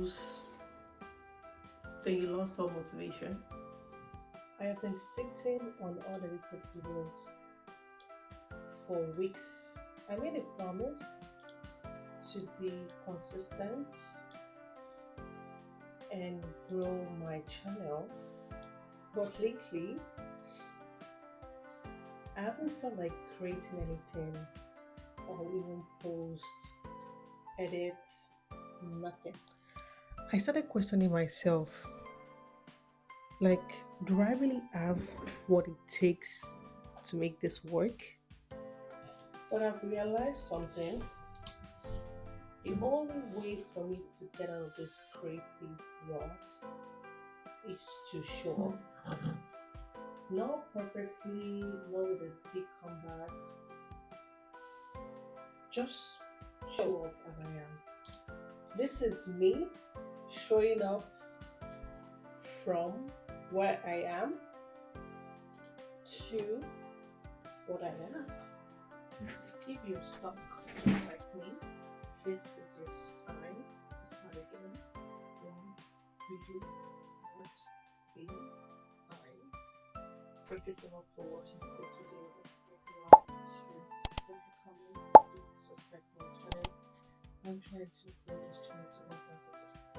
videos, then you lost all motivation? I have been sitting on unedited videos for weeks. I made a promise to be consistent and grow my channel, but lately I haven't felt like creating anything or even post, edit, nothing. I started questioning myself, like, do I really have what it takes to make this work? But I've realized something. The only way for me to get out of this creative rut is to show up. Not perfectly, not with a big comeback. Just show up as I am. This is me showing up from where I am to what I am. If you're stuck like me, this is your sign to start again. One video not being time. Thank you so much for watching today's video. Please like, share, leave a comment, please subscribe to my channel. I'm trying to grow this channel to 1,000 subscribers.